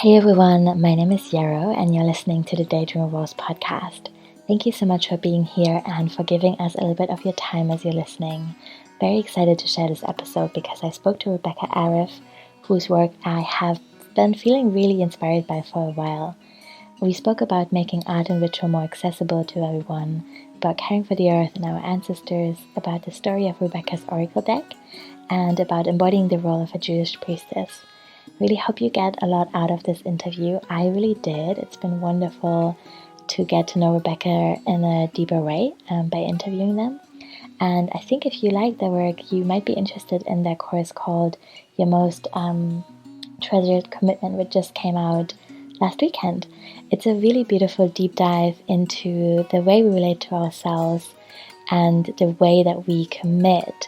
Hey everyone, my name is Yarrow and you're listening to the Daydream Rose podcast. Thank you so much for being here and for giving us a little bit of your time as you're listening. Very excited to share this episode because I spoke to Rebekah Erev, whose work I have been feeling really inspired by for a while. We spoke about making art and ritual more accessible to everyone, about caring for the earth and our ancestors, about the story of Rebekah's oracle deck, and about embodying the role of a Jewish priestess. Really hope you get a lot out of this interview. I really did. It's been wonderful to get to know Rebekah in a deeper way by interviewing them. And I think if you like their work, you might be interested in their course called Your Most Treasured Commitment, which just came out last weekend. It's a really beautiful deep dive into the way we relate to ourselves and the way that we commit.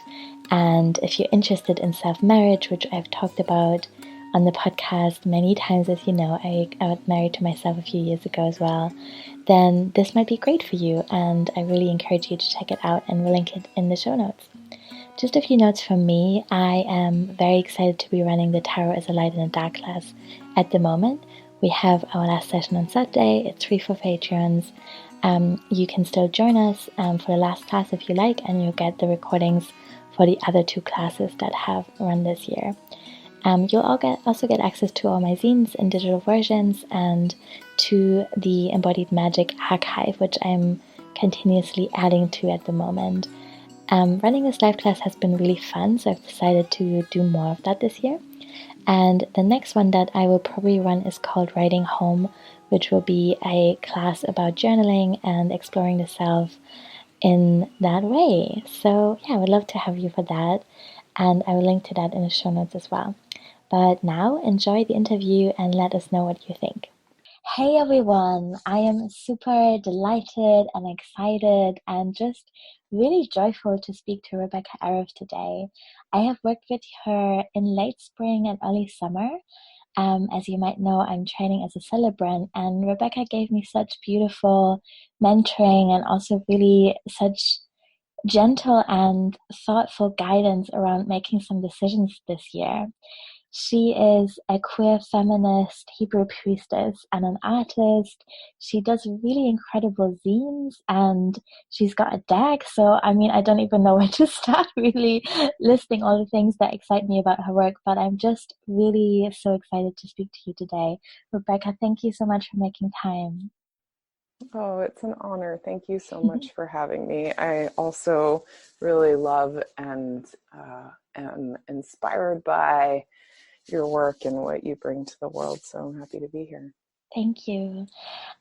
And if you're interested in self-marriage, which I've talked about on the podcast many times, as you know, I got married to myself a few years ago as well, then this might be great for you, and I really encourage you to check it out, and we'll link it in the show notes. Just a few notes from me. I am very excited to be running the Tarot as a Light and a Dark class at the moment. We have our last session on Saturday. It's free for Patreons. You can still join us for the last class if you like, and you'll get the recordings for the other two classes that have run this year. You'll also get access to all my zines in digital versions and to the Embodied Magic archive, which I'm continuously adding to at the moment. Running this live class has been really fun, so I've decided to do more of that this year. And the next one that I will probably run is called Writing Home, which will be a class about journaling and exploring the self in that way. So yeah, I would love to have you for that, and I will link to that in the show notes as well. But now, enjoy the interview and let us know what you think. Hey everyone, I am super delighted and excited and just really joyful to speak to Rebekah Erev today. I have worked with her in late spring and early summer. As you might know, I'm training as a celebrant, and Rebekah gave me such beautiful mentoring and also really such gentle and thoughtful guidance around making some decisions this year. She is a queer feminist Hebrew priestess and an artist. She does really incredible zines, and she's got a deck. So, I mean, I don't even know where to start really listing all the things that excite me about her work, but I'm just really so excited to speak to you today. Rebekah, thank you so much for making time. Oh, it's an honor. Thank you so much for having me. I also really love and am inspired by your work and what you bring to the world. So I'm happy to be here. Thank you.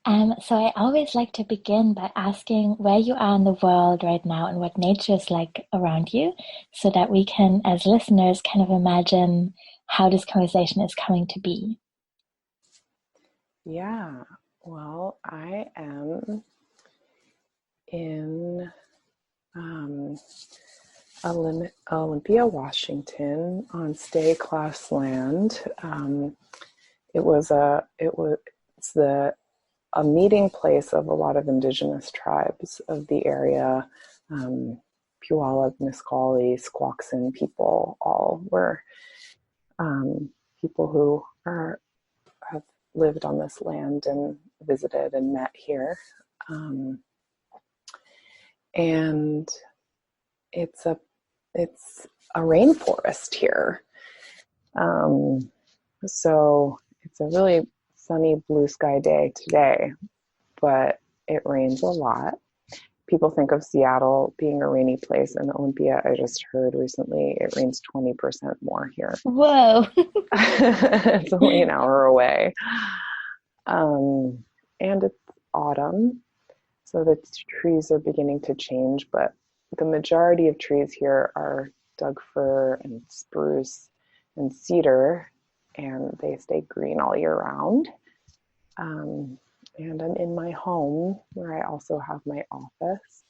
So I always like to begin by asking where you are in the world right now and what nature is like around you, so that we can, as listeners, kind of imagine how this conversation is coming to be. Yeah, well, I am in Olympia, Washington, on Steh-chass land. It's a meeting place of a lot of indigenous tribes of the area. Puyallup, Nisqually, Squaxin people, all were people who have lived on this land and visited and met here. And it's a rainforest here. So it's a really sunny blue sky day today, but it rains a lot. People think of Seattle being a rainy place, and Olympia, I just heard recently, it rains 20% more here. Whoa. It's only an hour away. And it's autumn, so the trees are beginning to change, but the majority of trees here are Doug fir and spruce and cedar, and they stay green all year round. And I'm in my home, where I also have my office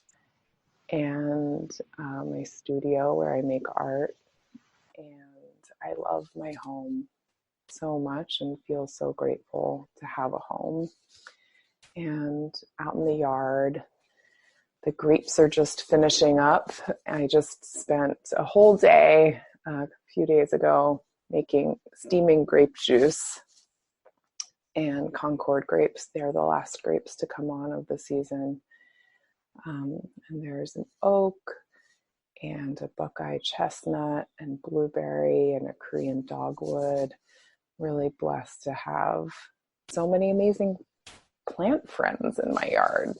and my studio where I make art. And I love my home so much and feel so grateful to have a home. And out in the yard, the grapes are just finishing up. I just spent a whole day a few days ago steaming grape juice. and Concord grapes. They're the last grapes to come on of the season. And there's an oak and a buckeye chestnut and blueberry and a Korean dogwood. Really blessed to have so many amazing plant friends in my yard.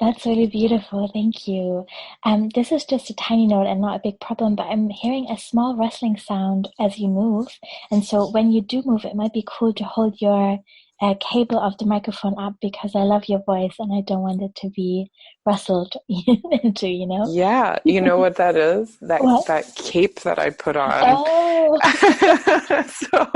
That's really beautiful. Thank you. This is just a tiny note and not a big problem, but I'm hearing a small rustling sound as you move. And so when you do move, it might be cool to hold your cable of the microphone up, because I love your voice and I don't want it to be rustled into, you know? Yeah, you know what that is? What? That cape that I put on. Oh. So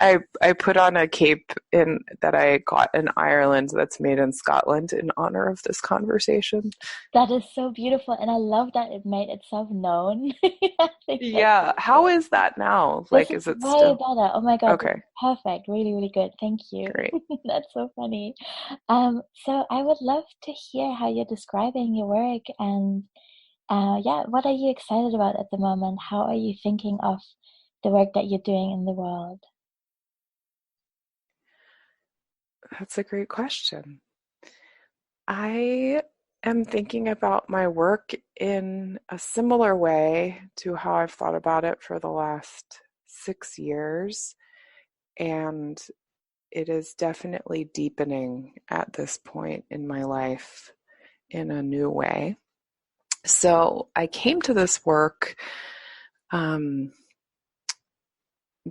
I put on a cape that I got in Ireland that's made in Scotland in honor of this conversation. That is so beautiful, and I love that it made itself known. I think Yeah, how is that now? this Like, is is it way still better. Oh my God, this is okay? perfect. Really, really good. Thank you. Great. That's so funny. So I would love to hear how you're describing your work, and yeah, what are you excited about at the moment? How are you thinking of the work that you're doing in the world? That's a great question. I am thinking about my work in a similar way to how I've thought about it for the last 6 years. And it is definitely deepening at this point in my life in a new way. So I came to this work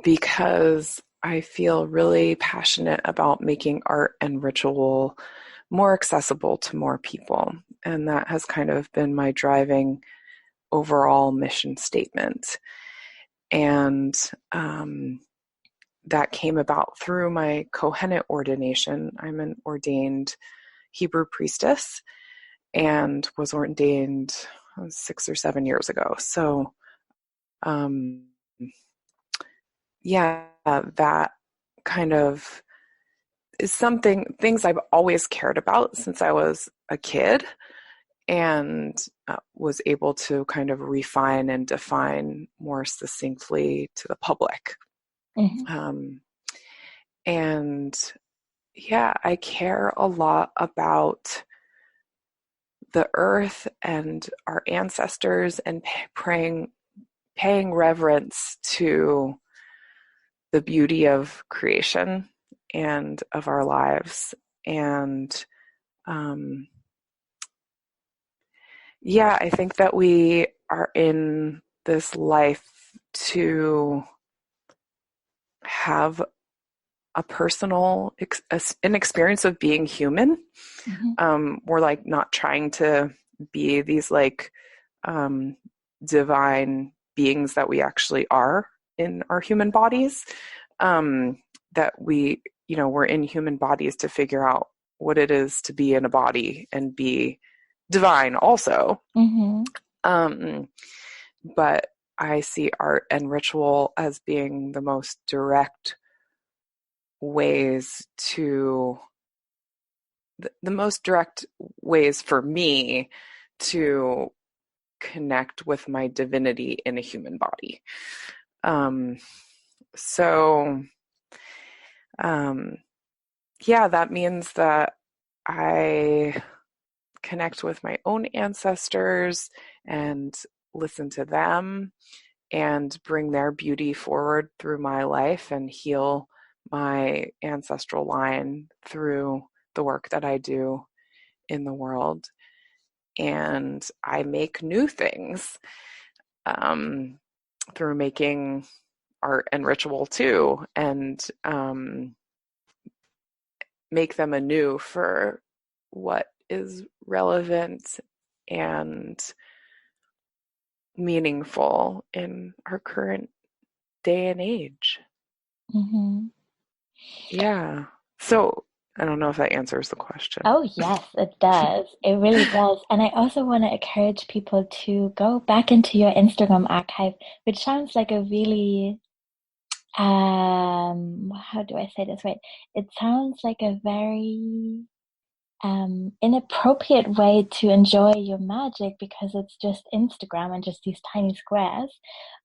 because I feel really passionate about making art and ritual more accessible to more people. And that has kind of been my driving overall mission statement. And that came about through my kohenet ordination. I'm an ordained Hebrew priestess and was ordained 6 or 7 years ago. So, yeah, that kind of is things I've always cared about since I was a kid, and was able to kind of refine and define more succinctly to the public. Mm-hmm. And yeah, I care a lot about the earth and our ancestors, and paying reverence to the beauty of creation and of our lives. And yeah, I think that we are in this life to have a personal an experience of being human. Mm-hmm. We're like not trying to be these like divine beings that we actually are in our human bodies. That we're in human bodies to figure out what it is to be in a body and be divine also. Mm-hmm. But I see art and ritual as being the most direct ways to the most direct ways for me to connect with my divinity in a human body. So yeah, that means that I connect with my own ancestors and listen to them and bring their beauty forward through my life and heal my ancestral line through the work that I do in the world. And I make new things through making art and ritual too, and make them anew for what is relevant and meaningful in our current day and age. Mm-hmm. Yeah. So I don't know if that answers the question. Oh, yes, it does. It really does. And I also want to encourage people to go back into your Instagram archive, which sounds like a really, how do I say this right? It sounds like a very inappropriate way to enjoy your magic because it's just Instagram and just these tiny squares.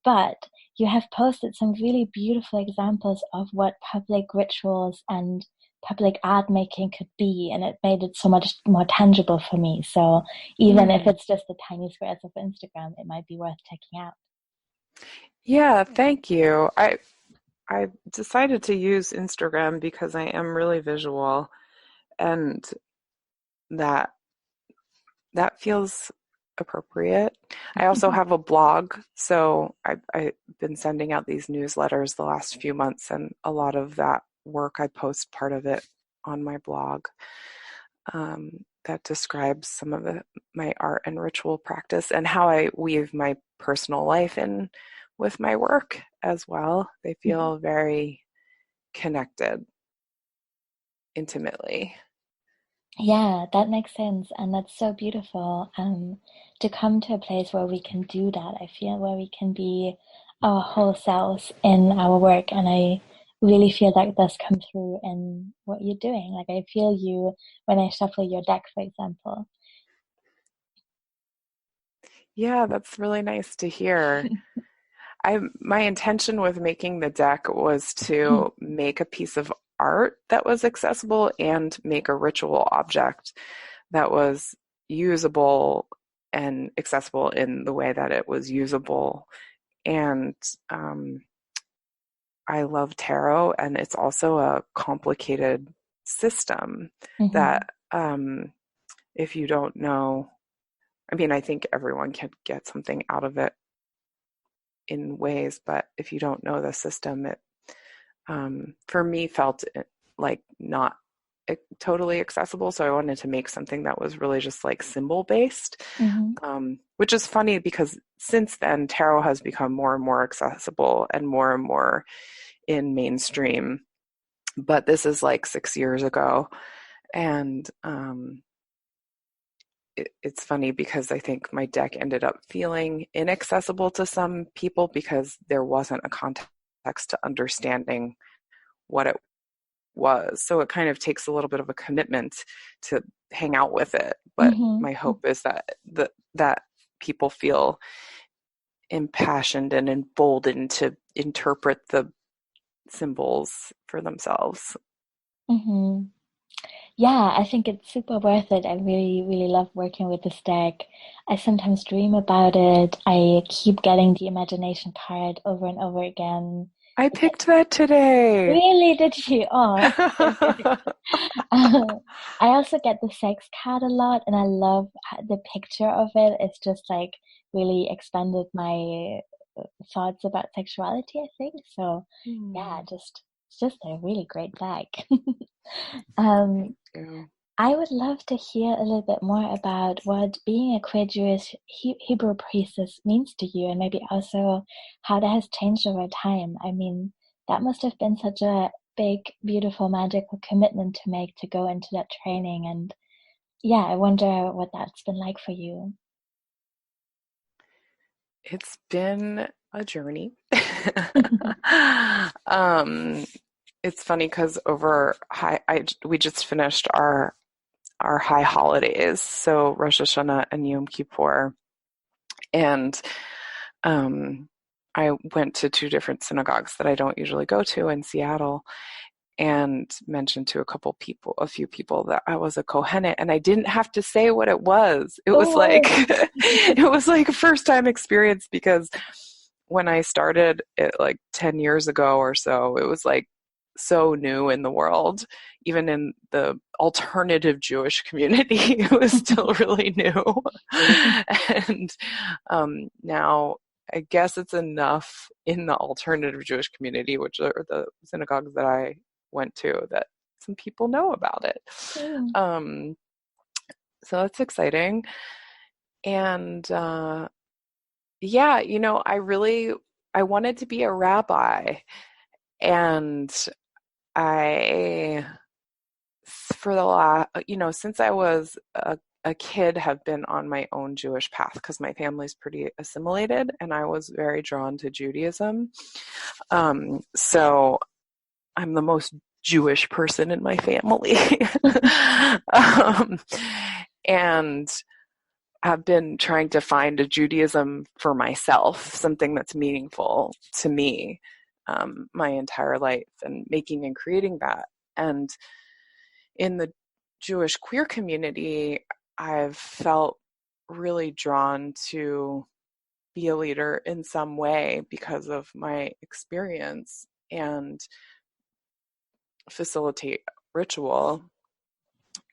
But you have posted some really beautiful examples of what public rituals and public art making could be, and it made it so much more tangible for me. So even if it's just the tiny squares of Instagram, it might be worth checking out. Yeah, thank you. I decided to use Instagram because I am really visual, and that that feels appropriate. I also have a blog, so I've been sending out these newsletters the last few months, and a lot of that work I post part of it on my blog, that describes some of my art and ritual practice and how I weave my personal life in with my work as well. They feel very connected intimately. Yeah, that makes sense. And that's so beautiful, to come to a place where we can do that. I feel where we can be our whole selves in our work. And I really feel that does come through in what you're doing. Like I feel you when I shuffle your deck, for example. Yeah, that's really nice to hear. My intention with making the deck was to make a piece of art that was accessible and make a ritual object that was usable and accessible in the way that it was usable. And I love tarot, and it's also a complicated system Mm-hmm. that, if you don't know, I mean, I think everyone can get something out of it in ways, but if you don't know the system, it, for me, felt like not totally accessible. So I wanted to make something that was really just like symbol based, Mm-hmm. which is funny because since then, tarot has become more and more accessible and more in mainstream. But this is like 6 years ago. And it's funny because I think my deck ended up feeling inaccessible to some people because there wasn't a context to understanding what it was. So it kind of takes a little bit of a commitment to hang out with it. But my Mm-hmm. hope is that people feel impassioned and emboldened to interpret the symbols for themselves. Mm-hmm. Yeah, I think it's super worth it. I really, really love working with this deck. I sometimes dream about it. I keep getting the imagination card over and over again. I I get, picked that today. really, did you? Oh, so good. I also get the sex card a lot, and I love the picture of it. It's just like really expanded my thoughts about sexuality, I think. So, yeah, Hmm. it's just a really great deck. Thank Um, you. I would love to hear a little bit more about what being a queer Jewish Hebrew priestess means to you, and maybe also how that has changed over time. I mean, that must have been such a big, beautiful, magical commitment to make to go into that training. And yeah, I wonder what that's been like for you. It's been a journey. um, it's funny because we just finished our high holidays, so Rosh Hashanah and Yom Kippur, and um, I went to two different synagogues that I don't usually go to in Seattle, and mentioned to a few people that I was a kohenet, and I didn't have to say what it was. It was like Oh, it was like a first time experience because when I started it like 10 years ago or so, it was like so new in the world. Even in the alternative Jewish community, it was still really new. And now I guess it's enough in the alternative Jewish community, which are the synagogues that I went to, that some people know about it. mm, Um, so that's exciting. And yeah, I wanted to be a rabbi, and I, for the last, since I was a kid, have been on my own Jewish path because my family's pretty assimilated, and I was very drawn to Judaism. So I'm the most Jewish person in my family. And I've been trying to find a Judaism for myself, something that's meaningful to me, my entire life, and making and creating that. And in the Jewish queer community, I've felt really drawn to be a leader in some way because of my experience and facilitate ritual,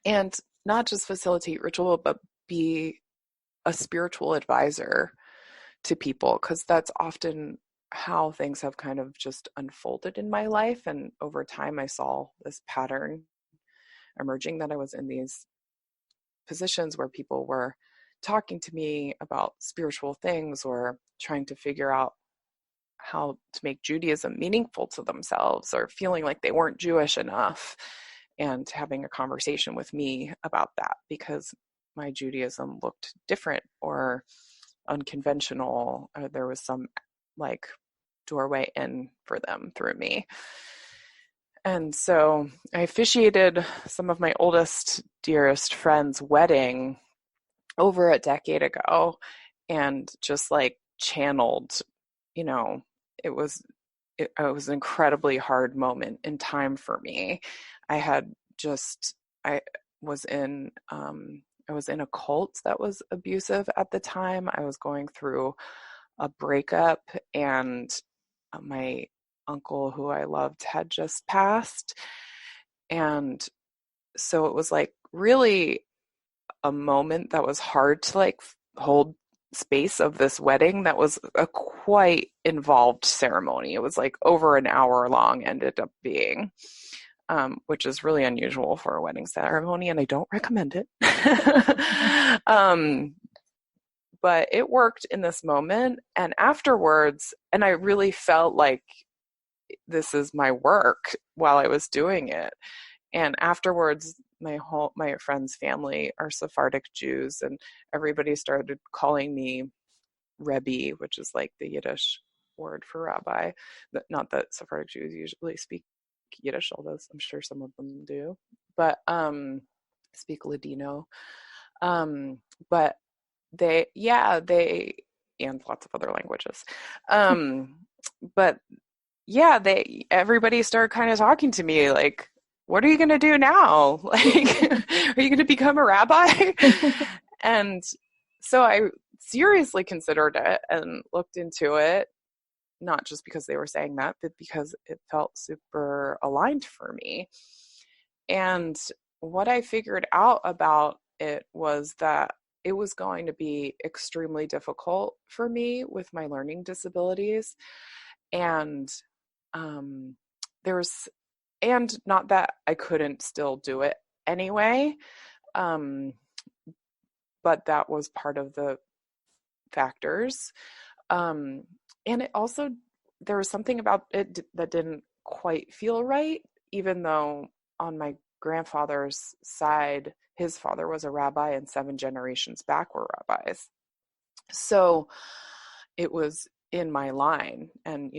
and not just facilitate ritual, but be a spiritual advisor to people, because that's often how things have kind of just unfolded in my life. And over time, I saw this pattern emerging, that I was in these positions where people were talking to me about spiritual things or trying to figure out how to make Judaism meaningful to themselves, or feeling like they weren't Jewish enough, and having a conversation with me about that because my Judaism looked different or unconventional. There was some like doorway in for them through me. And so I officiated some of my oldest, dearest friends' wedding over a decade ago, and just like channeled, you know, it was it was an incredibly hard moment in time for me. I had just I was in a cult that was abusive at the time. I was going through a breakup, and my uncle, who I loved, had just passed. And so it was like really a moment that was hard to like hold space of this wedding that was a quite involved ceremony. It was like over an hour long, ended up being, which is really unusual for a wedding ceremony, and I don't recommend it. But it worked in this moment. And afterwards, and I really felt like this is my work while I was doing it. And afterwards, my friend's family are Sephardic Jews, and everybody started calling me Rebbe, which is like the Yiddish word for rabbi. Not that Sephardic Jews usually speak Yiddish, although I'm sure some of them do, but speak Ladino. But they and lots of other languages. But yeah, everybody started kind of talking to me like, what are you going to do now? Like, are you going to become a rabbi? And so I seriously considered it and looked into it, not just because they were saying that, but because it felt super aligned for me. And what I figured out about it was that it was going to be extremely difficult for me with my learning disabilities. And and not that I couldn't still do it anyway, but that was part of the factors. And it also, there was something about it that didn't quite feel right, even though on my grandfather's side, his father was a rabbi and 7 generations back were rabbis. So it was in my line. And,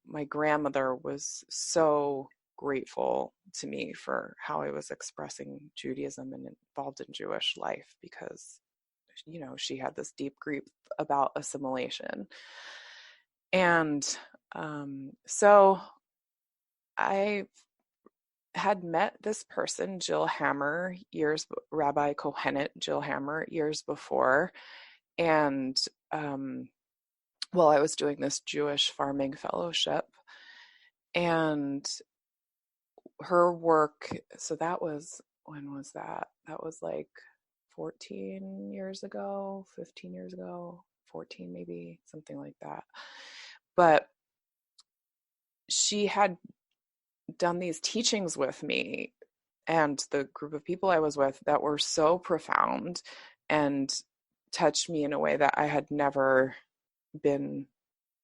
my grandmother was so grateful to me for how I was expressing Judaism and involved in Jewish life, because, she had this deep grief about assimilation. And so I had met this person, Rabbi Kohenet Jill Hammer, years before. And while I was doing this Jewish farming fellowship, and her work, so that was, when was that? That was like 14 years ago, 15 years ago, 14 maybe, something like that. But she had done these teachings with me and the group of people I was with that were so profound and touched me in a way that I had never been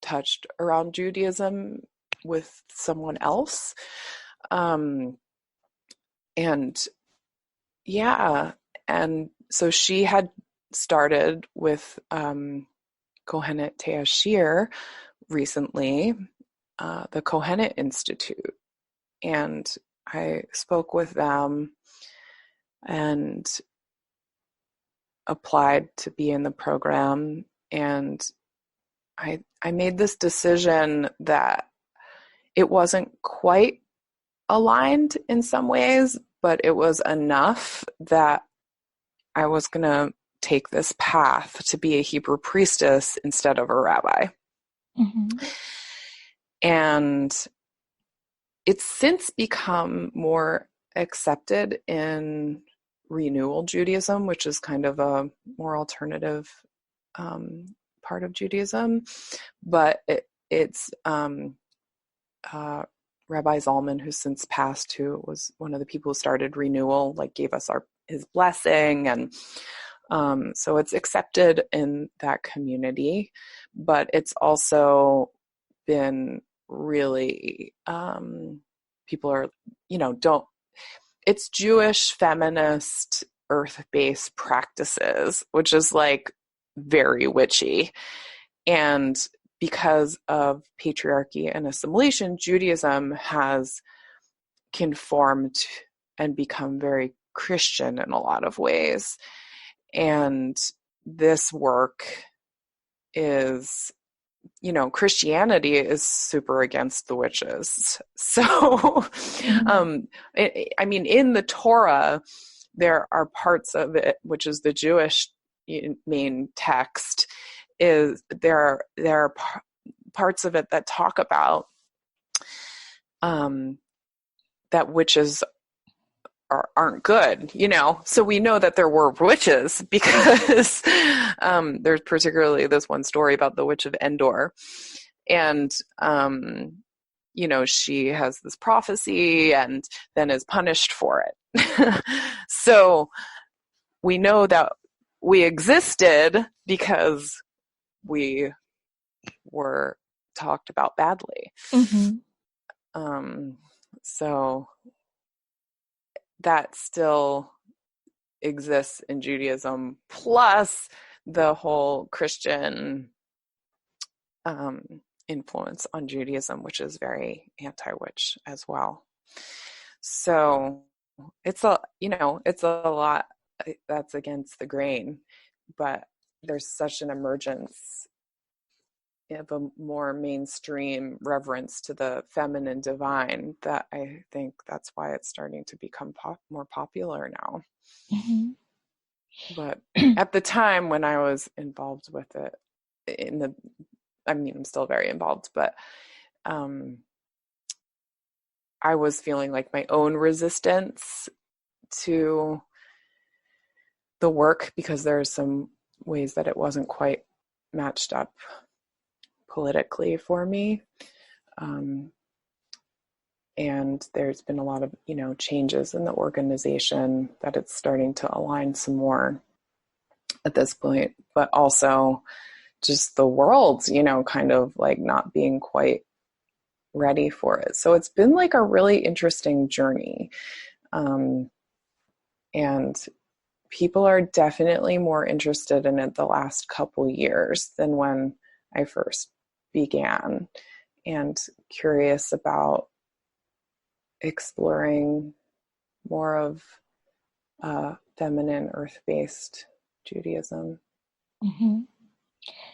touched around Judaism with someone else. And yeah, and so she had started with kohenet teashir recently, the Kohenet Institute. And I spoke with them and applied to be in the program, and I made this decision that it wasn't quite aligned in some ways, but it was enough that I was going to take this path to be a Hebrew priestess instead of a rabbi. Mm-hmm. And it's since become more accepted in renewal Judaism, which is kind of a more alternative part of Judaism. But it's Rabbi Zalman, who's since passed, who was one of the people who started renewal, like gave us his blessing, and so it's accepted in that community, but it's also been really people are, it's Jewish feminist earth-based practices, which is like very witchy. And because of patriarchy and assimilation, Judaism has conformed and become very Christian in a lot of ways. And this work is, Christianity is super against the witches. So, Mm-hmm. in the Torah, there are parts of it, which is the Jewish main text, is there are parts of it that talk about that witches aren't good, so we know that there were witches because there's particularly this one story about the witch of Endor, and she has this prophecy and then is punished for it. So we know that we existed because we were talked about badly. Mm-hmm. So that still exists in Judaism, plus the whole Christian influence on Judaism, which is very anti-witch as well. So it's a lot that's against the grain, but there's such an emergence of a more mainstream reverence to the feminine divine that I think that's why it's starting to become more popular now. Mm-hmm. But at the time when I was involved with it, I'm still very involved, but I was feeling like my own resistance to the work because there are some ways that it wasn't quite matched up politically for me. And there's been a lot of, changes in the organization that it's starting to align some more at this point, but also just the world, kind of like not being quite ready for it. So it's been like a really interesting journey. And people are definitely more interested in it the last couple years than when I first began, and curious about exploring more of feminine, earth-based Judaism. Mm-hmm.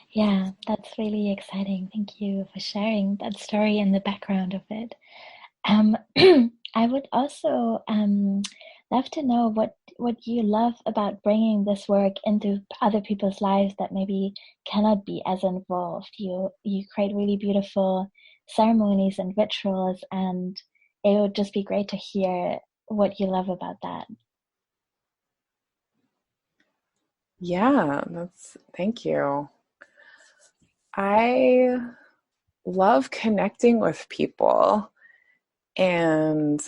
Yeah, that's really exciting. Thank you for sharing that story and the background of it. I would also love to know what you love about bringing this work into other people's lives that maybe cannot be as involved. You create really beautiful ceremonies and rituals, and it would just be great to hear what you love about that. Yeah, thank you. I love connecting with people, and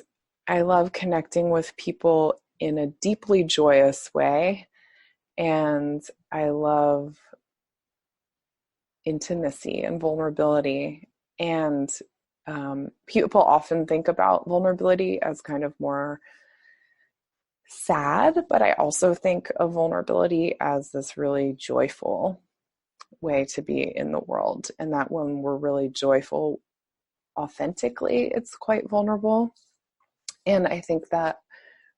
I love connecting with people in a deeply joyous way. And I love intimacy and vulnerability. And people often think about vulnerability as kind of more sad, but I also think of vulnerability as this really joyful way to be in the world. And that when we're really joyful authentically, it's quite vulnerable. And I think that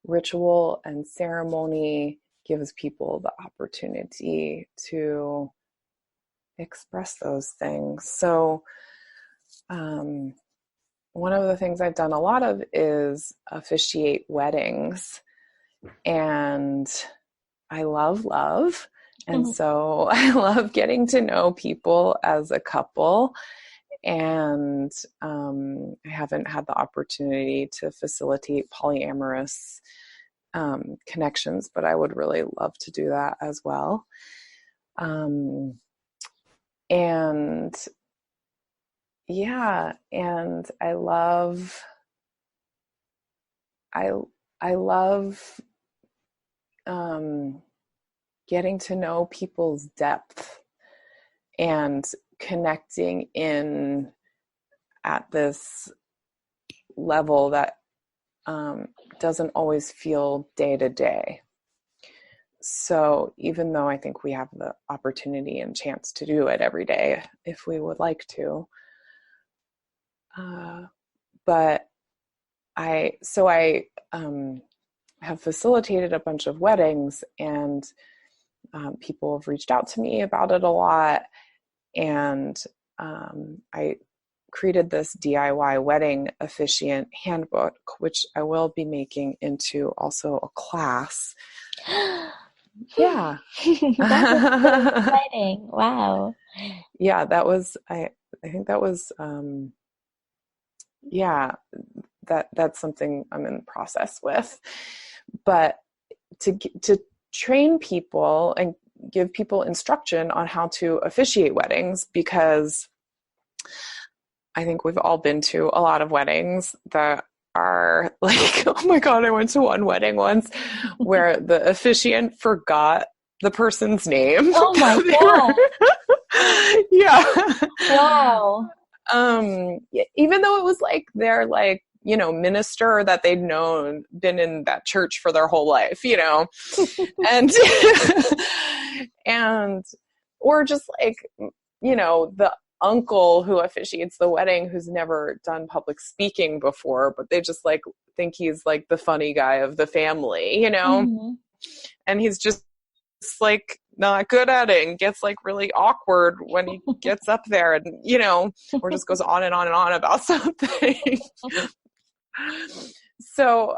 ritual and ceremony gives people the opportunity to express those things. So one of the things I've done a lot of is officiate weddings, and I love love. And so I love getting to know people as a couple. And I haven't had the opportunity to facilitate polyamorous connections, but I would really love to do that as well. And yeah, and I love getting to know people's depth and connecting in at this level that doesn't always feel day to day. So even though I think we have the opportunity and chance to do it every day if we would like to, but I have facilitated a bunch of weddings, and people have reached out to me about it a lot. And I created this DIY wedding officiant handbook, which I will be making into also a class. Yeah. That was so exciting. Wow. Yeah, that was, I think that was, yeah, that's something I'm in the process with. But to train people and give people instruction on how to officiate weddings, because I think we've all been to a lot of weddings that are like, oh my God, I went to one wedding once where the officiant forgot the person's name. Oh my God. Yeah. Wow. Even though it was like their minister that they'd known, been in that church for their whole life, and and or just like, the uncle who officiates the wedding who's never done public speaking before, but they just like think he's like the funny guy of the family, and he's just like not good at it and gets like really awkward when he gets up there and, or just goes on and on and on about something. So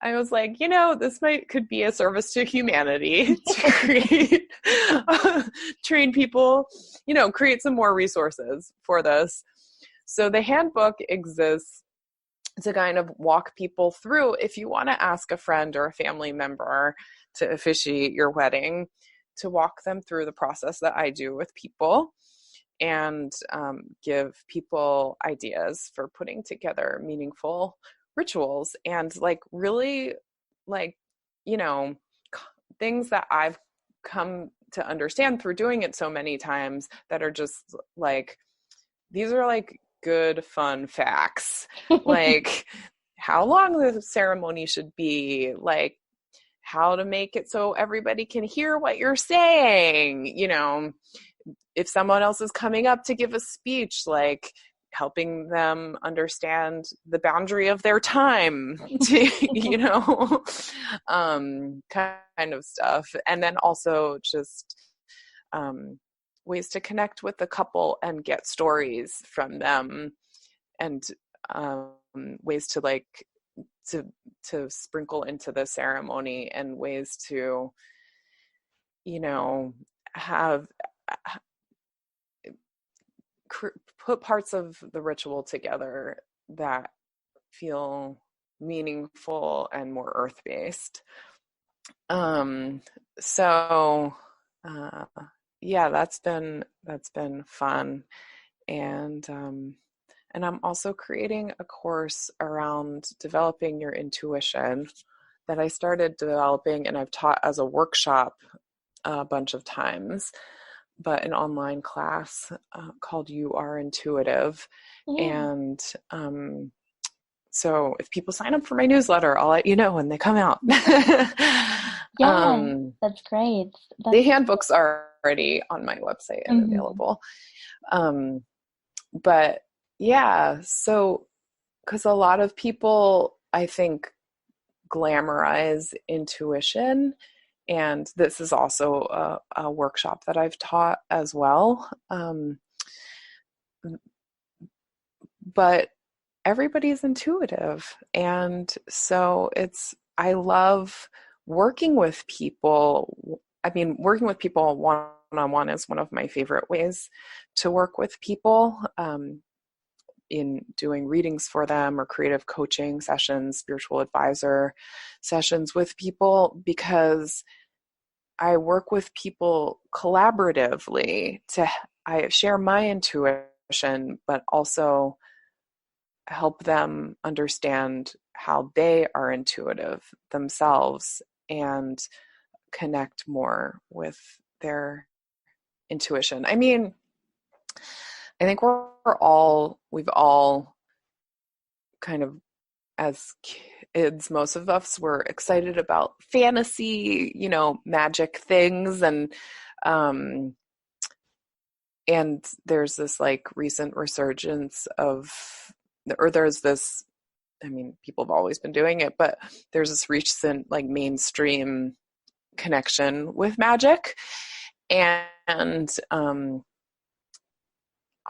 I was like, this could be a service to humanity to create, train people, create some more resources for this. So the handbook exists to kind of walk people through, if you want to ask a friend or a family member to officiate your wedding, to walk them through the process that I do with people, and give people ideas for putting together meaningful rituals and really things that I've come to understand through doing it so many times that are just like, these are like good fun facts, like how long the ceremony should be, like how to make it so everybody can hear what you're saying, if someone else is coming up to give a speech, like helping them understand the boundary of their time to, kind of stuff. And then also just ways to connect with the couple and get stories from them, and ways to to sprinkle into the ceremony, and ways to, have put parts of the ritual together that feel meaningful and more earth-based. So yeah, that's been fun. And I'm also creating a course around developing your intuition that I started developing, and I've taught as a workshop a bunch of times, but an online class called You Are Intuitive. And so if people sign up for my newsletter, I'll let you know when they come out. Yeah, that's great. The handbooks are already on my website and available. But yeah, so because a lot of people I think, glamorize intuition. And this is also a workshop that I've taught as well. But everybody's intuitive. And so I love working with people. I mean, working with people one-on-one is one of my favorite ways to work with people. In doing readings for them or creative coaching sessions, spiritual advisor sessions with people, because I work with people collaboratively I share my intuition, but also help them understand how they are intuitive themselves and connect more with their intuition. I mean, I think we've all kind of, as kids, most of us were excited about fantasy, magic things. And there's this like recent resurgence there's this, I mean, people have always been doing it, but there's this recent like mainstream connection with magic. And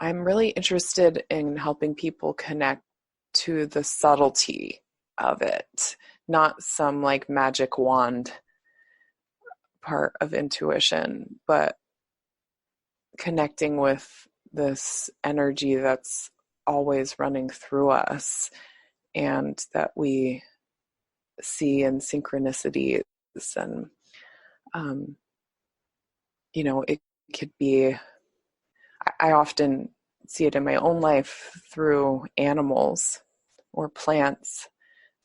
I'm really interested in helping people connect to the subtlety of it, not some like magic wand part of intuition, but connecting with this energy that's always running through us and that we see in synchronicities. And it could be, I often see it in my own life through animals or plants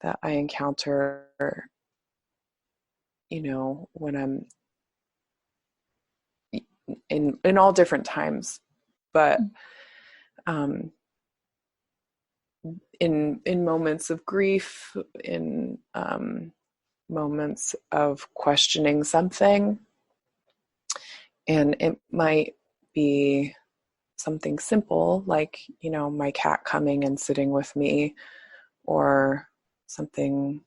that I encounter, when I'm in all different times, but in moments of grief, in moments of questioning something. And it might be something simple like, my cat coming and sitting with me, or something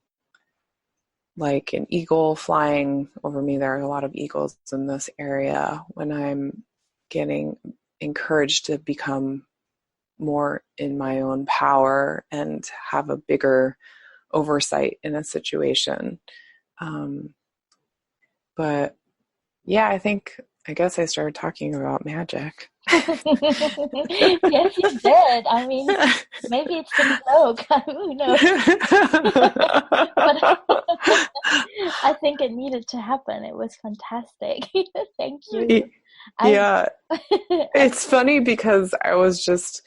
like an eagle flying over me. There are a lot of eagles in this area. When I'm getting encouraged to become more in my own power and have a bigger oversight in a situation. But yeah, I guess I started talking about magic. Yes, you did. I mean, maybe it's the cloak. Who knows? But I think it needed to happen. It was fantastic. Thank you. Yeah. It's funny because I was just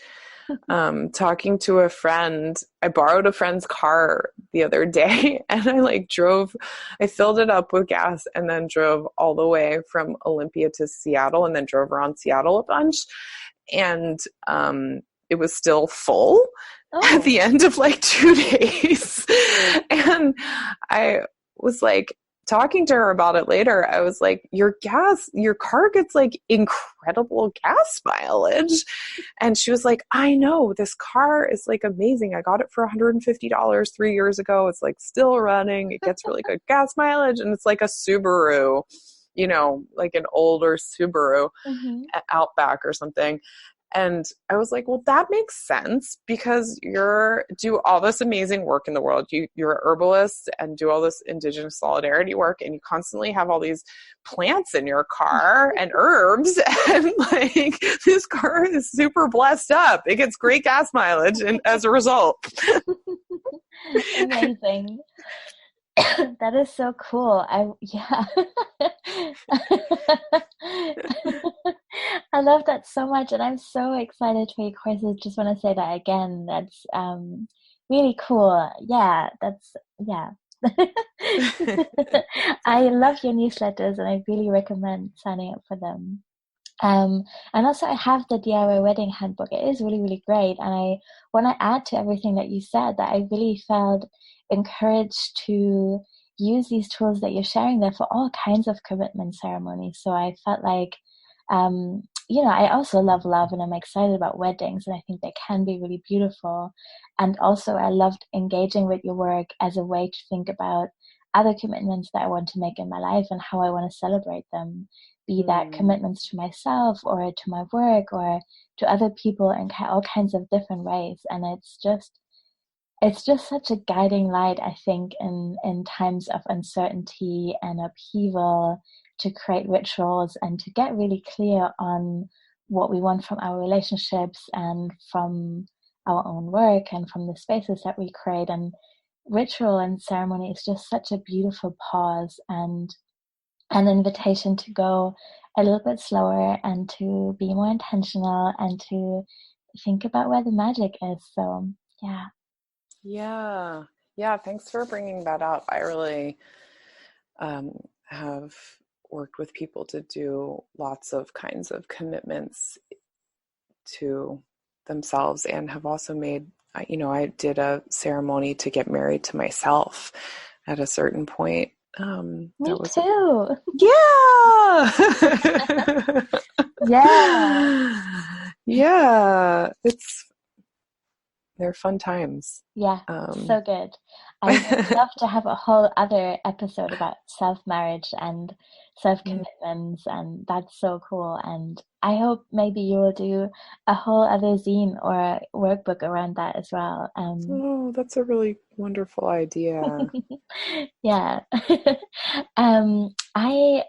talking to a friend. I borrowed a friend's car the other day, and I filled it up with gas and then drove all the way from Olympia to Seattle, and then drove around Seattle a bunch. And it was still full at the end of like 2 days. And I was like, talking to her about it later, I was like, your car gets like incredible gas mileage. And she was like, I know, this car is like amazing. I got it for $150 3 years ago. It's like still running. It gets really good gas mileage. And it's like a Subaru, like an older Subaru Outback or something. And I was like, well, that makes sense because do all this amazing work in the world. You're a herbalist and do all this indigenous solidarity work, and you constantly have all these plants in your car and herbs. And like, this car is super blessed up. It gets great gas mileage, and as a result. Amazing. That is so cool. Yeah. I love that so much, and I'm so excited for your courses. Just want to say that again. That's really cool. Yeah, yeah. I love your newsletters, and I really recommend signing up for them. And also I have the DIY wedding handbook. It is really, really great. And I want to add to everything that you said that I really felt encouraged to use these tools that you're sharing there for all kinds of commitment ceremonies. So I felt like I also love love and I'm excited about weddings and I think they can be really beautiful. And also I loved engaging with your work as a way to think about other commitments that I want to make in my life and how I want to celebrate them, be that commitments to myself or to my work or to other people in all kinds of different ways. And it's just such a guiding light, I think, in times of uncertainty and upheaval, to create rituals and to get really clear on what we want from our relationships and from our own work and from the spaces that we create. And ritual and ceremony is just such a beautiful pause and an invitation to go a little bit slower and to be more intentional and to think about where the magic is. So, yeah. Yeah. Yeah. Thanks for bringing that up. I really have worked with people to do lots of kinds of commitments to themselves and have also made, I did a ceremony to get married to myself at a certain point. Me that was too. Yeah. Yeah. Yeah. They're fun times. Yeah. Um, So good. I would love to have a whole other episode about self-marriage and self-commitments, and that's so cool. And I hope maybe you will do a whole other zine or a workbook around that as well. oh, that's a really wonderful idea. Yeah.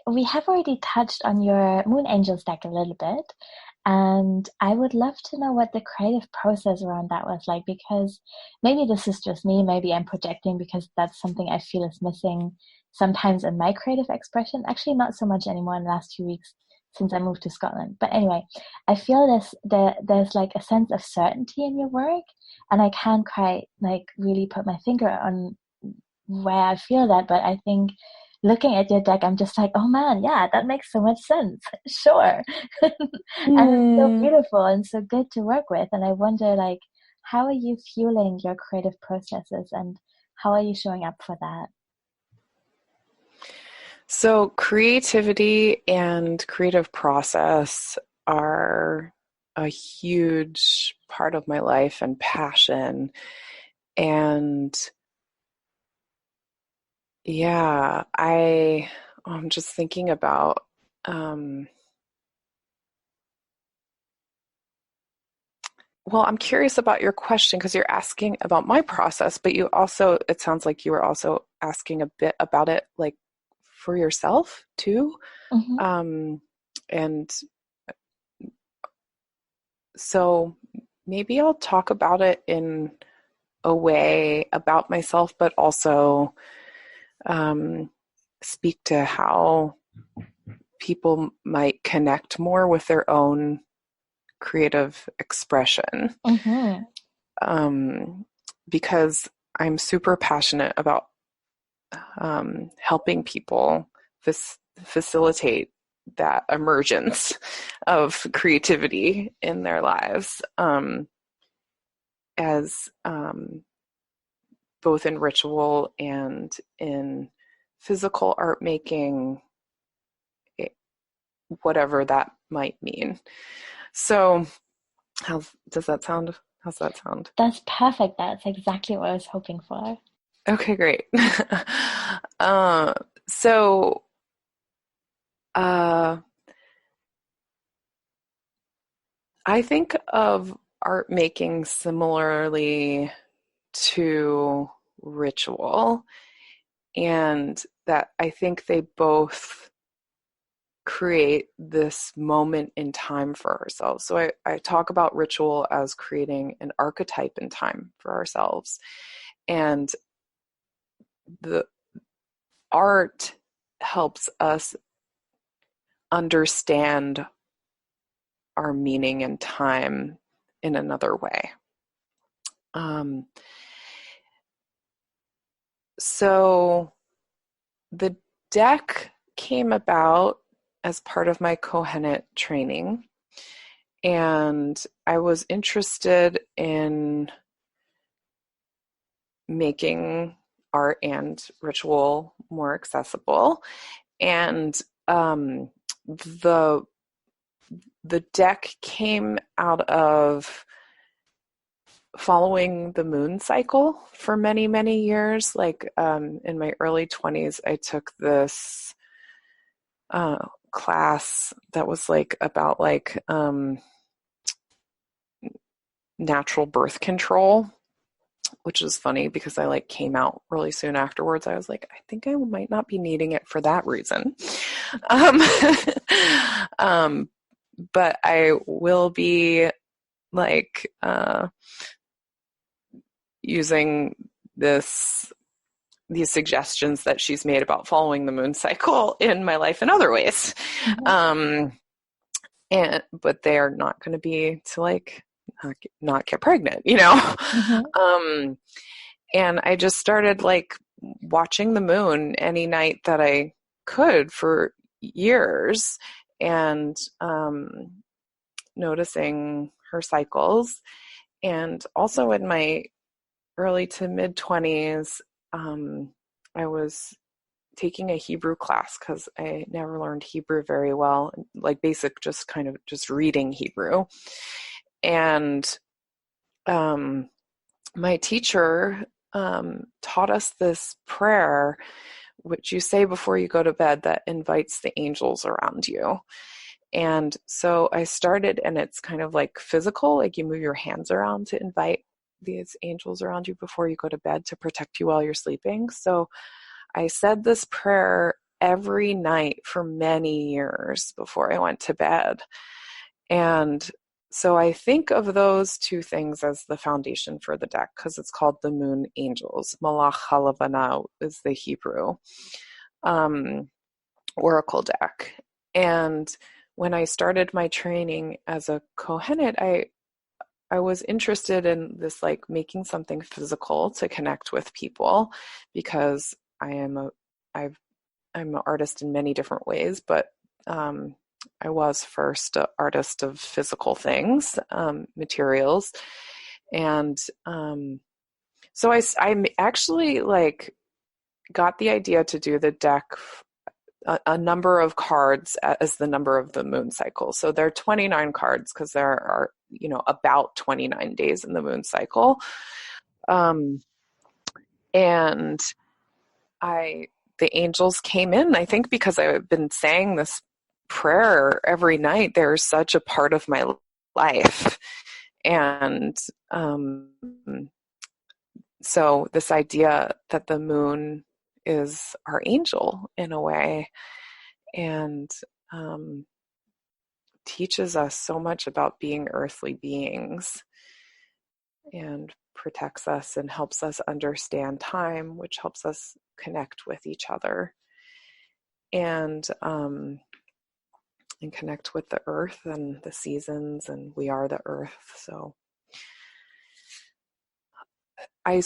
We have already touched on your Moon Angels deck a little bit, and I would love to know what the creative process around that was like, because maybe this is just me, maybe I'm projecting because that's something I feel is missing sometimes in my creative expression. Actually, not so much anymore in the last 2 weeks since I moved to Scotland. But anyway, I feel there's like a sense of certainty in your work, and I can't quite like really put my finger on where I feel that, but I think looking at your deck, I'm just like, oh man, yeah, that makes so much sense. Sure. And it's so Hmm. beautiful and so good to work with. And I wonder, like, how are you fueling your creative processes and how are you showing up for that? So, creativity and creative process are a huge part of my life and passion. And yeah, I'm just thinking about, well, I'm curious about your question because you're asking about my process, but it sounds like you were also asking a bit about it, like for yourself too. Mm-hmm. Um, and so maybe I'll talk about it in a way about myself, but also um, speak to how people might connect more with their own creative expression. Mm-hmm. Um, because I'm super passionate about helping people facilitate that emergence of creativity in their lives, as both in ritual and in physical art making, whatever that might mean. So, how does that sound? How's that sound? That's perfect. That's exactly what I was hoping for. Okay, great. uh, so, uh, I think of art making similarly to ritual, and that I think they both create this moment in time for ourselves. So I talk about ritual as creating an archetype in time for ourselves. And the art helps us understand our meaning in time in another way. Um, so the deck came about as part of my kohenet training. And I was interested in making art and ritual more accessible. And the the deck came out of following the moon cycle for many, many years. Like in my early 20s, I took this class that was like about like natural birth control, which is funny because I like came out really soon afterwards. I was like, I think I might not be needing it for that reason. Um, but I will be like using these suggestions that she's made about following the moon cycle in my life in other ways. Mm-hmm. But they are not going to be to like not get pregnant, you know? Mm-hmm. And I just started like watching the moon any night that I could for years and noticing her cycles. And also in my early to mid 20s, I was taking a Hebrew class because I never learned Hebrew very well, like basic, just kind of just reading Hebrew. And my teacher taught us this prayer, which you say before you go to bed, that invites the angels around you. And so I started, and it's kind of like physical, like you move your hands around to invite these angels around you before you go to bed to protect you while you're sleeping. So I said this prayer every night for many years before I went to bed. And so I think of those two things as the foundation for the deck because it's called the Moon Angels. Malach Halavana is the Hebrew oracle deck. And when I started my training as a kohenet, I was interested in this, like making something physical to connect with people because I'm an artist in many different ways, but I was first an artist of physical things, materials. And so I actually like got the idea to do the deck a number of cards as the number of the moon cycle. So there are 29 cards because there are, about 29 days in the moon cycle. And the angels came in, I think because I've been saying this prayer every night. They're such a part of my life. And so this idea that the moon is our angel in a way and teaches us so much about being earthly beings and protects us and helps us understand time, which helps us connect with each other and connect with the earth and the seasons, and we are the earth. So I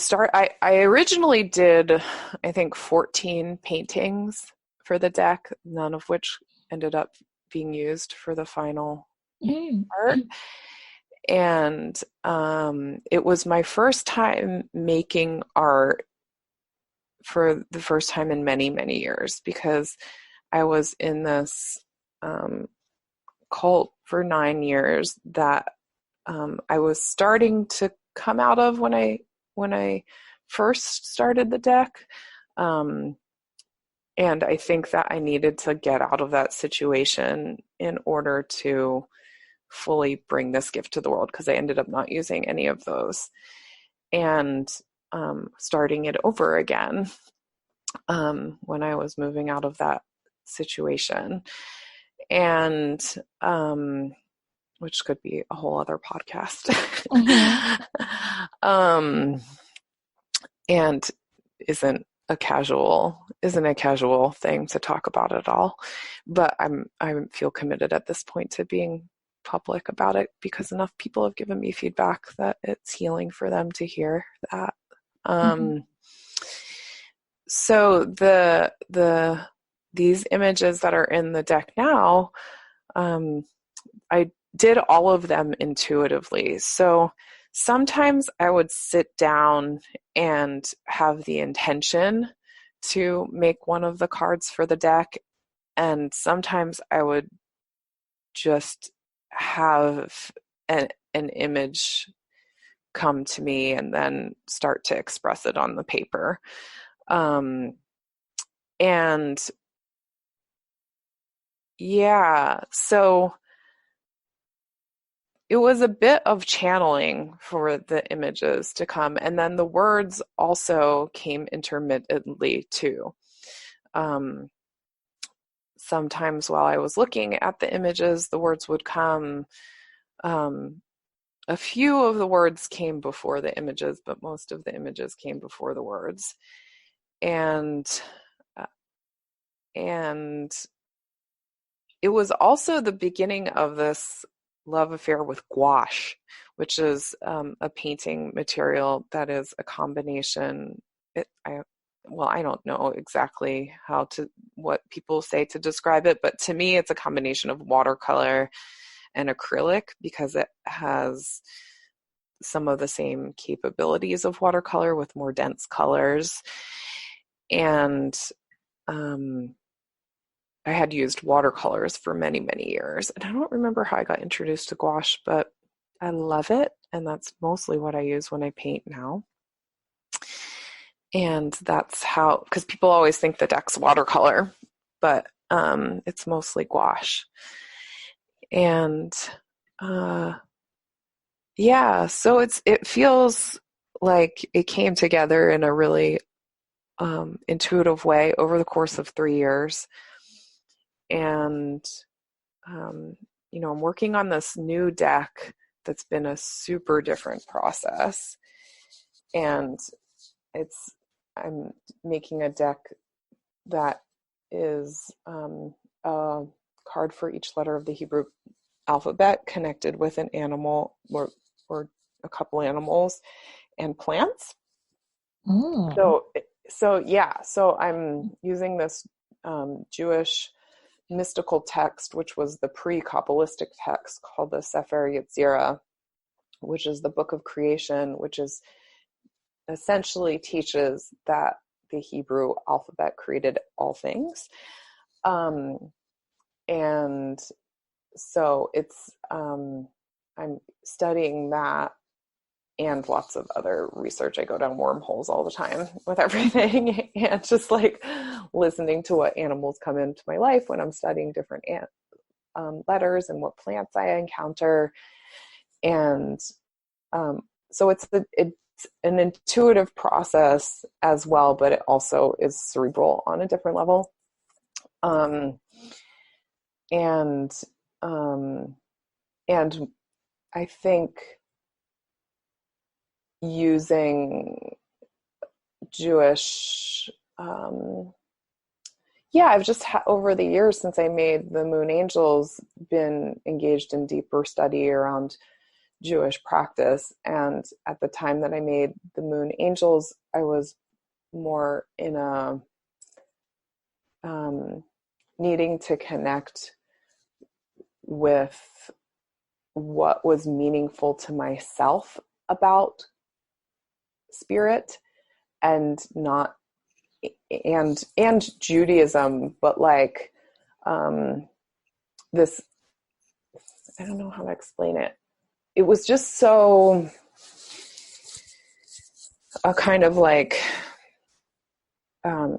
originally did, I think, 14 paintings for the deck, none of which ended up being used for the final art. And it was my first time making art for the first time in many, many years because I was in this cult for 9 years that I was starting to come out of when I first started the deck. And I think that I needed to get out of that situation in order to fully bring this gift to the world because I ended up not using any of those and starting it over again when I was moving out of that situation. And which could be a whole other podcast. Mm-hmm. And isn't a casual thing to talk about at all. But I feel committed at this point to being public about it because enough people have given me feedback that it's healing for them to hear that. So these images that are in the deck now, I did all of them intuitively. So sometimes I would sit down and have the intention to make one of the cards for the deck. And sometimes I would just have an image come to me and then start to express it on the paper. And yeah, so it was a bit of channeling for the images to come. And then the words also came intermittently too. Sometimes while I was looking at the images, the words would come. A few of the words came before the images, but most of the images came before the words. And it was also the beginning of this love affair with gouache, which is a painting material that is a combination. I don't know exactly what people say to describe it, but to me, it's a combination of watercolor and acrylic because it has some of the same capabilities of watercolor with more dense colors. And I had used watercolors for many, many years. And I don't remember how I got introduced to gouache, but I love it. And that's mostly what I use when I paint now. And that's how, because people always think the deck's watercolor, but it's mostly gouache. And yeah, so it feels like it came together in a really intuitive way over the course of 3 years. And, I'm working on this new deck that's been a super different process. And I'm making a deck that is a card for each letter of the Hebrew alphabet connected with an animal or a couple animals and plants. So I'm using this Jewish mystical text, which was the pre-Kabbalistic text called the Sefer Yetzirah, which is the book of creation, which is essentially teaches that the Hebrew alphabet created all things. And so it's I'm studying that and lots of other research. I go down wormholes all the time with everything and just like listening to what animals come into my life when I'm studying different letters and what plants I encounter. And so it's an intuitive process as well, but it also is cerebral on a different level. And I think using Jewish, I've just over the years since I made the Moon Angels been engaged in deeper study around Jewish practice. And at the time that I made the Moon Angels, I was more in a needing to connect with what was meaningful to myself about spirit and Judaism, but like this, I don't know how to explain it. It was just so a kind of like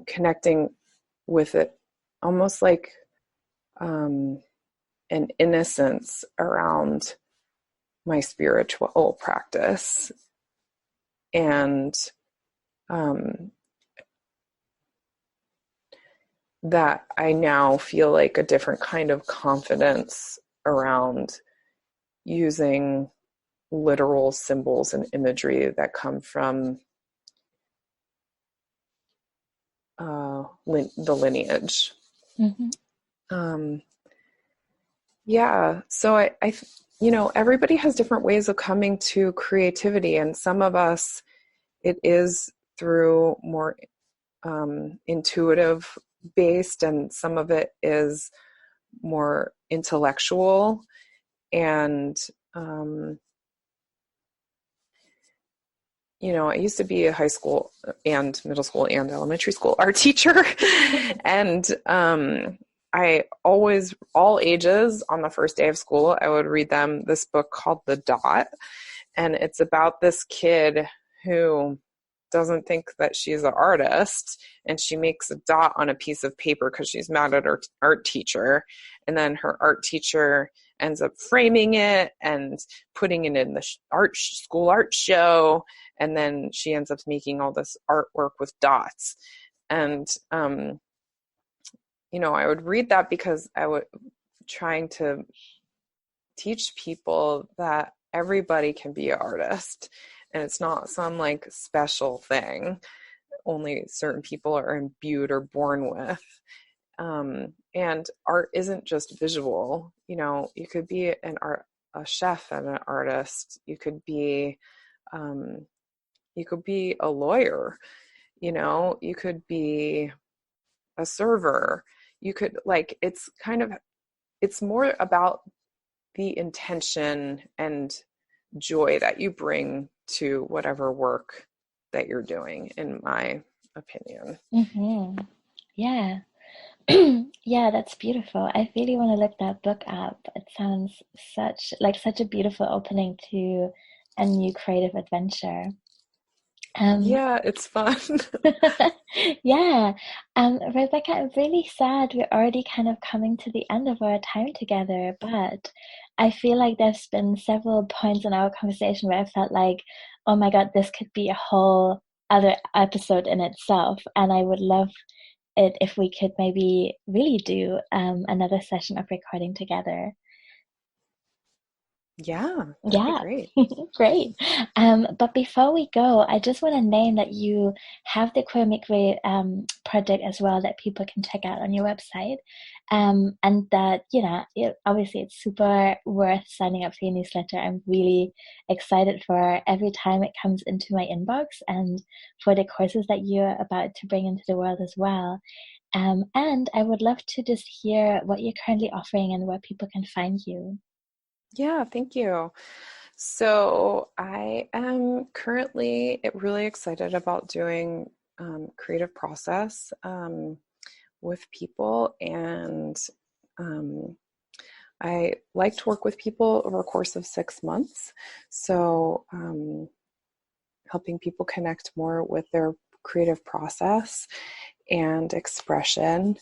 connecting with it, almost like an innocence around my spiritual practice. And that I now feel like a different kind of confidence around using literal symbols and imagery that come from the lineage. Mm-hmm. So I everybody has different ways of coming to creativity, and some of us, it is through more intuitive based, and some of it is more intellectual. And I used to be a high school and middle school and elementary school art teacher. And I always, all ages, on the first day of school, I would read them this book called The Dot. And it's about this kid who doesn't think that she's an artist, and she makes a dot on a piece of paper because she's mad at her art teacher. And then her art teacher ends up framing it and putting it in the school art show. And then she ends up making all this artwork with dots. And, I would read that because I would trying to teach people that everybody can be an artist, and it's not some like special thing only certain people are imbued or born with. And art isn't just visual. You could be a chef and an artist. You could be a lawyer. You could be a server. You could it's more about the intention and joy that you bring to whatever work that you're doing, in my opinion. Mm-hmm. Yeah. Yeah, that's beautiful. I really want to look that book up. It sounds such a beautiful opening to a new creative adventure. Um, Yeah, it's fun. yeah. Rebecca, I'm really sad we're already kind of coming to the end of our time together, but I feel like there's been several points in our conversation where I felt like, oh my God, this could be a whole other episode in itself. And I would love it if we could maybe really do another session of recording together. Yeah, that'd be Yeah, great. great. But before we go, I just want to name that you have the Queer Midway project as well that people can check out on your website. And that, obviously it's super worth signing up for your newsletter. I'm really excited for every time it comes into my inbox and for the courses that you're about to bring into the world as well. And I would love to just hear what you're currently offering and where people can find you. Yeah, thank you. So I am currently really excited about doing creative process with people, and I like to work with people over a course of 6 months. So helping people connect more with their creative process and expression.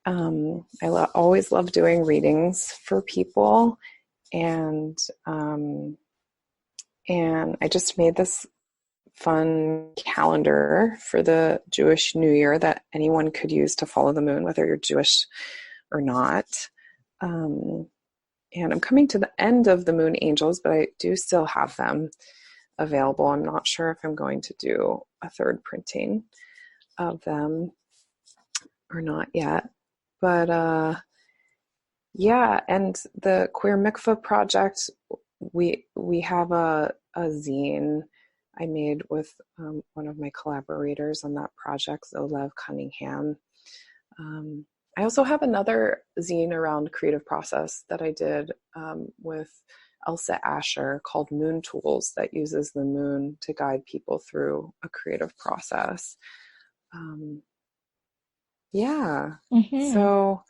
I always love doing readings for people, and I just made this fun calendar for the Jewish New Year that anyone could use to follow the moon, whether you're Jewish or not. And I'm coming to the end of the Moon Angels, but I do still have them available. I'm not sure if I'm going to do a third printing of them or not yet. But yeah, and the Queer Mikvah project, we have a zine I made with one of my collaborators on that project, Olev Cunningham. I also have another zine around creative process that I did with Elsa Asher called Moon Tools, that uses the moon to guide people through a creative process. Yeah. Mm-hmm. So,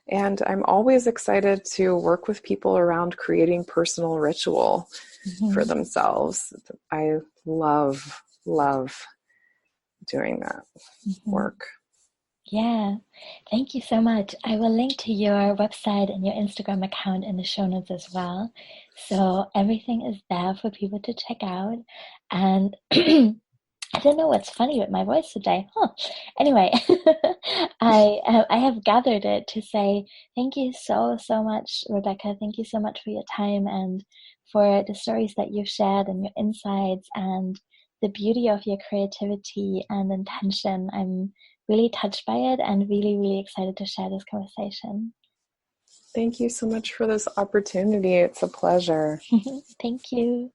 and I'm always excited to work with people around creating personal ritual for Mm-hmm. themselves. I love doing that Mm-hmm. work. Yeah, thank you so much. I will link to your website and your Instagram account in the show notes as well. So everything is there for people to check out. And I don't know what's funny with my voice today. Huh. Anyway, I have gathered it to say thank you so much, Rebecca. Thank you so much for your time and for the stories that you've shared and your insights and the beauty of your creativity and intention. I'm really touched by it and really excited to share this conversation. Thank you so much for this opportunity. It's a pleasure. Thank you.